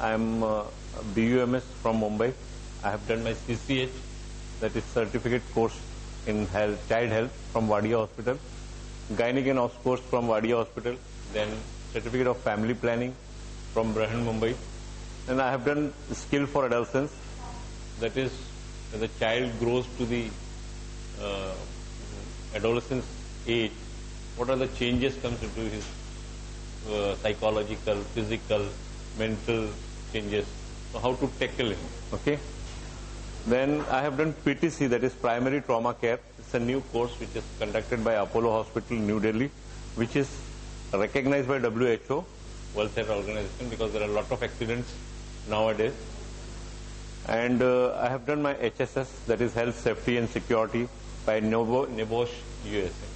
I'm BUMS from Mumbai. I have done my CCH, that is certificate course in child health from Wadia Hospital, gynec and obs course from Wadia Hospital, then certificate of family planning from Brahan, Mumbai. And I have done skill for adolescence, that is when the child grows to the adolescence age, what are the changes comes into his psychological, physical, mental changes, so how to tackle him. Okay. Then I have done PTC, that is primary trauma care. It's a new course which is conducted by Apollo Hospital, New Delhi, which is recognized by WHO, World Health Organization, because there are a lot of accidents nowadays. And I have done my HSS, that is health, safety and security, by NEBOSH, USA.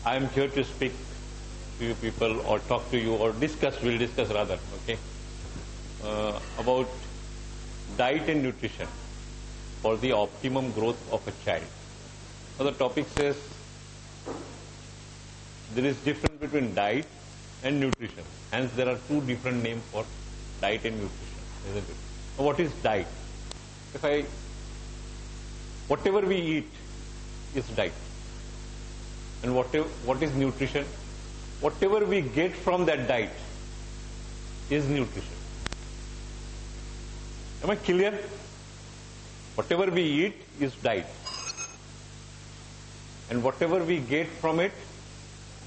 I am here to speak to you people, or talk to you, or discuss, we'll discuss rather, okay, about diet and nutrition for the optimum growth of a child. Now the topic says there is difference between diet and nutrition. Hence there are two different names for diet and nutrition, isn't it? Now what is diet? Whatever we eat is diet. And what is nutrition? Whatever we get from that diet is nutrition. Am I clear? Whatever we eat is diet. And whatever we get from it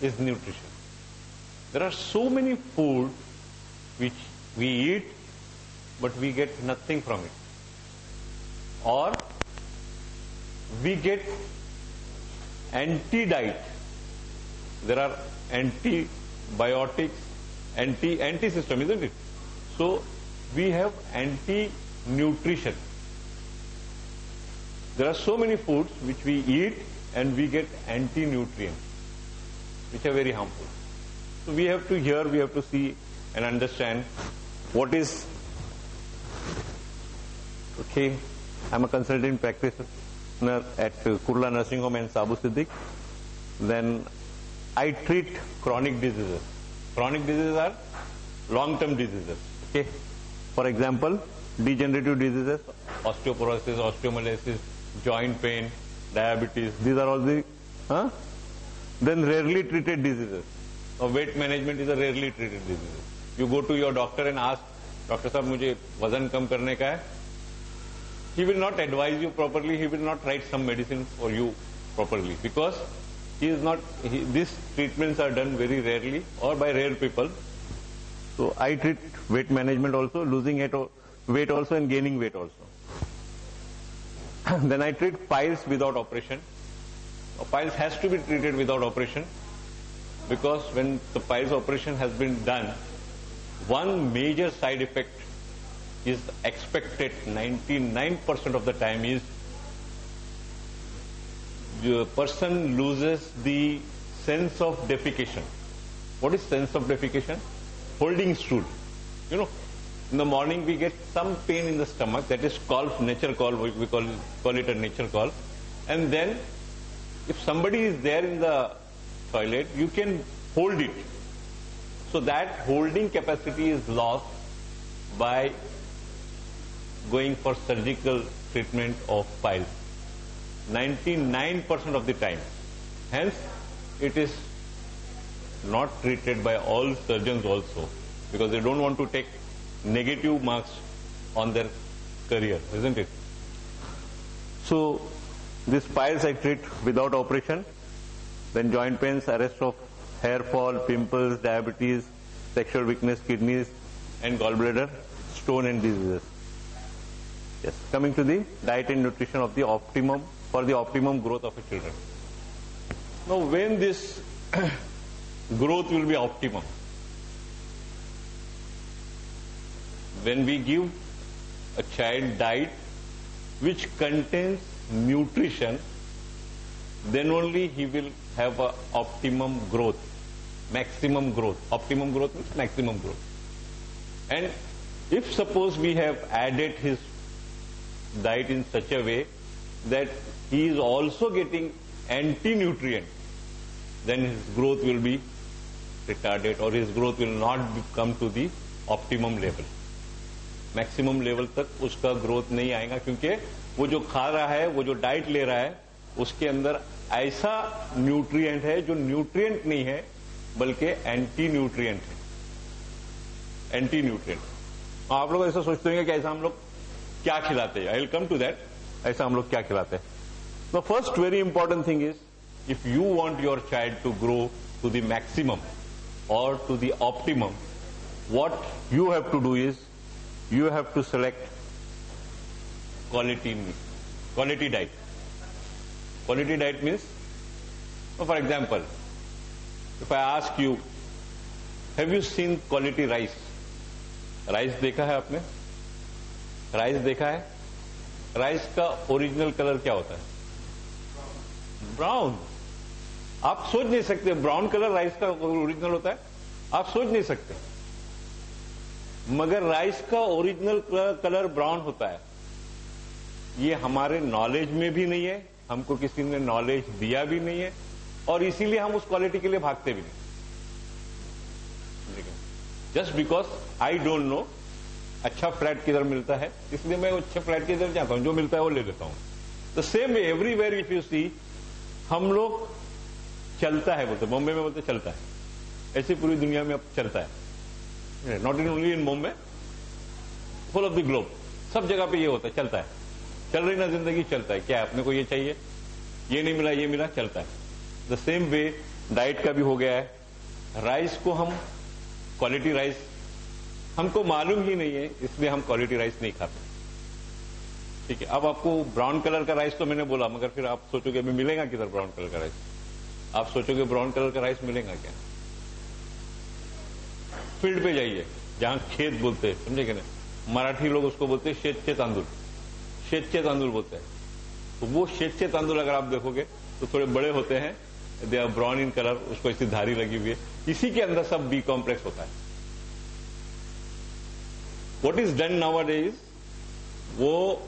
is nutrition. There are so many food which we eat, but we get nothing from it. Or we get anti-diet. There are antibiotics, anti-system, isn't it? So we have anti-nutrition. There are so many foods which we eat and we get anti-nutrients, which are very harmful. So we have to see and understand what is. Okay, I'm a consultant practitioner at Kurla Nursing Home and Sabu Siddiq. Then I treat chronic diseases. Chronic diseases are long-term diseases. Okay, for example, degenerative diseases, osteoporosis, osteomalacia, joint pain, diabetes. These are all the. Then rarely treated diseases. Weight management is a rarely treated disease. You go to your doctor and ask, Doctor Sahab, mujhe wazan kam karne ka hai. He will not advise you properly. He will not write some medicine for you properly, because these treatments are done very rarely or by rare people. So I treat weight management also, losing weight also, and gaining weight also. Then I treat piles without operation. Piles has to be treated without operation, because when the piles operation has been done, one major side effect is expected 99% of the time is the person loses the sense of defecation. What is sense of defecation? Holding stool. You know, in the morning we get some pain in the stomach, that is called nature call, we call it a nature call. And then if somebody is there in the toilet, you can hold it. So that holding capacity is lost by going for surgical treatment of piles 99% of the time. Hence it is not treated by all surgeons also, because they don't want to take negative marks on their career, isn't it? So these piles I treat without operation. Then joint pains, arrest of hair fall, pimples, diabetes, sexual weakness, kidneys and gallbladder, stone and diseases. Yes, coming to the diet and nutrition of the optimum, for the optimum growth of a children. Now when this growth will be optimum? When we give a child diet which contains nutrition, then only he will have a optimum growth, maximum growth. Optimum growth means maximum growth. And if suppose we have added his diet in such a way that he is also getting anti-nutrient, then his growth will be retarded, or his growth will not come to the optimum level. Maximum level तक उसका growth नहीं आएगा, क्योंकि वो जो खा रहा है, वो जो डाइट ले रहा है, उसके अंदर ऐसा न्यूट्रिएंट है जो न्यूट्रिएंट नहीं है बल्कि एंटी न्यूट्रिएंट है. Anti nutrient. आप लोग ऐसा सोचते होंगे कि ऐसा हम लोग क्या खिलाते हैं. I will come to that. ऐसा हम लोग क्या खिलाते हैं. The first very important thing is, if you want your child to grow to the maximum और to the optimum, what you have to do is, you have to select quality diet. Quality diet means, for example, if I ask you, have you seen quality rice? Rice देखा है आपने? Rice देखा है? Rice का original colour क्या होता है? Brown. आप सोच नहीं सकते ब्राउन कलर राइस का ओरिजिनल होता है. आप सोच नहीं सकते. मगर राइस का ओरिजिनल कलर ब्राउन होता है. ये हमारे नॉलेज में भी नहीं है, हमको किसी ने नॉलेज दिया भी नहीं है, और इसीलिए हम उस क्वालिटी के लिए भागते भी नहीं. Just because I don't know अच्छा फ्लैट किधर मिलता है, इसलिए मैं अच्छे फ्लैट की तरफ जाता हूं, जो मिलता है वो ले लेता हूं. The same way everywhere if you see, हम लोग चलता है बोलते, बॉम्बे में बोलते चलता है, ऐसी पूरी दुनिया में अब चलता है. Not in only in Bombay, full of the globe, सब जगह पे ये होता है, चलता है. चल रही ना जिंदगी, चलता है. क्या है, अपने को ये चाहिए, ये नहीं मिला, ये मिला, चलता है. द सेम वे डाइट का भी हो गया है. राइस को हम क्वालिटी राइस, हमको मालूम ही नहीं है, इसलिए हम क्वालिटी राइस नहीं खाते. ठीक है. अब आपको ब्राउन कलर का राइस तो मैंने बोला, मगर फिर आप सोचोगे अभी मिलेगा किधर ब्राउन कलर का राइस. आप सोचोगे ब्राउन कलर का राइस मिलेगा क्या? फील्ड पे जाइए, जहां खेत बोलते हैं, समझे कि नहीं. मराठी लोग उसको बोलते हैं शेतचे तांदूळ. शेतचे तांदूळ बोलते हैं. तो वो शेतचे तांदूळ अगर आप देखोगे तो थोड़े बड़े होते हैं, they are brown in colour, उसको ऐसी धारी लगी हुई है, इसी के अंदर सब बी कॉम्प्लेक्स होता है. व्हाट इज डन नाउअडेज, वो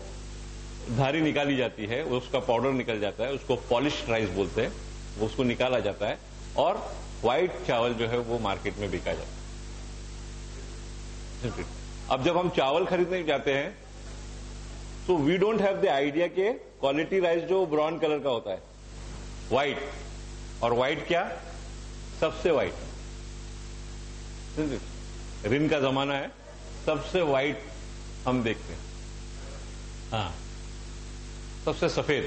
धारी निकाली जाती है, उसका पाउडर निकल जाता है, उसको पॉलिश्ड राइस बोलते हैं, वो उसको निकाला जाता है, और व्हाइट चावल जो है वो मार्केट में बिका जाता है. अब जब हम चावल खरीदने जाते हैं तो we don't have the idea के क्वालिटी राइस जो ब्राउन कलर का होता है, व्हाइट. और व्हाइट क्या, सबसे व्हाइट. रिन का जमाना है, सबसे व्हाइट हम देखते हैं. हाँ, सबसे सफेद.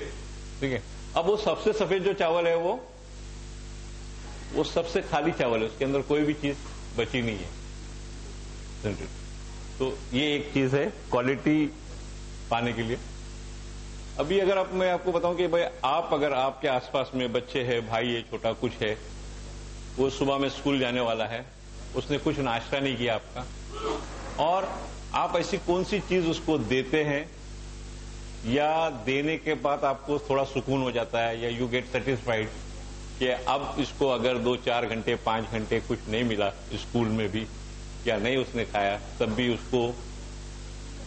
ठीक है. अब वो सबसे सफेद जो चावल है वो सबसे खाली चावल है, उसके अंदर कोई भी चीज बची नहीं है. तो ये एक चीज है क्वालिटी पाने के लिए. अभी अगर मैं आपको बताऊं कि भाई आप, अगर आपके आसपास में बच्चे हैं, भाई है, छोटा कुछ है, वो सुबह में स्कूल जाने वाला है, उसने कुछ नाश्ता नहीं किया आपका, और आप ऐसी कौन सी चीज उसको देते हैं, या देने के बाद आपको थोड़ा सुकून हो जाता है, या यू गेट सेटिस्फाइड कि अब इसको अगर 2-4 घंटे 5 घंटे कुछ नहीं मिला स्कूल में भी, या नहीं उसने खाया, तब भी उसको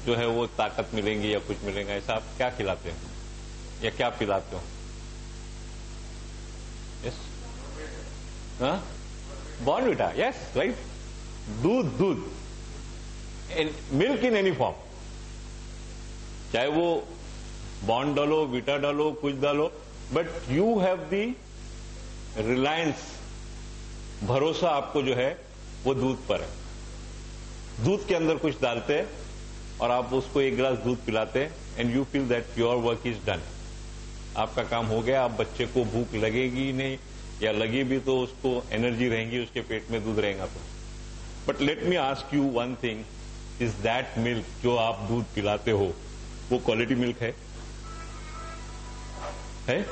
जो है वो ताकत मिलेंगी या कुछ मिलेगा, ऐसा आप क्या खिलाते हो या क्या पिलाते हो? यस, हाँ, बॉर्नविटा, यस, राइट. दूध, मिल्क इन एनी फॉर्म, चाहे वो बॉर्न डालो, विटा डालो, कुछ डालो, but you have the Reliance, भरोसा आपको जो है वो दूध पर है. दूध के अंदर कुछ डालते हैं और आप उसको 1 गिलास दूध पिलाते हैं, and you feel that your work is done. आपका काम हो गया. आप बच्चे को भूख लगेगी नहीं, या लगी भी तो उसको एनर्जी रहेगी, उसके पेट में दूध रहेगा तो. But let me ask you one thing, is that milk जो आप दूध पिलाते हो वो क्वालिटी मिल्क है? है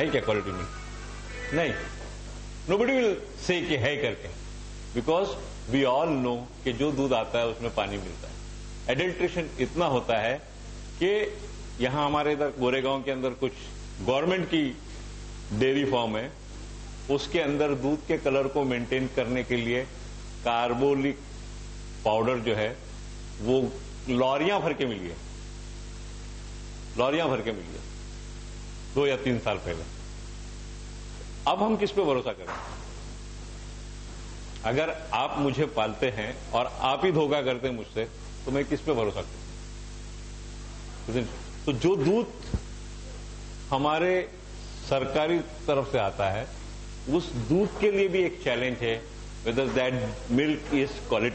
क्या क्वालिटी मिल्क? नहीं. नोबडी विल से कि है करके, बिकॉज वी ऑल नो कि जो दूध आता है उसमें पानी मिलता है. एडल्ट्रेशन इतना होता है कि यहां हमारे इधर गोरेगांव के अंदर कुछ गवर्नमेंट की डेयरी फार्म है, उसके अंदर दूध के कलर को मेंटेन करने के लिए कार्बोलिक पाउडर जो है वो लॉरियां भर के मिली है. लॉरियां भर के मिली है 2 या 3 साल पहले. अब हम किस पे भरोसा करें? अगर आप मुझे पालते हैं और आप ही धोखा करते हैं मुझसे, तो मैं किस पे भरोसा करूं? तो जो दूध हमारे सरकारी तरफ से आता है, उस दूध के लिए भी एक चैलेंज है, whether that milk is quality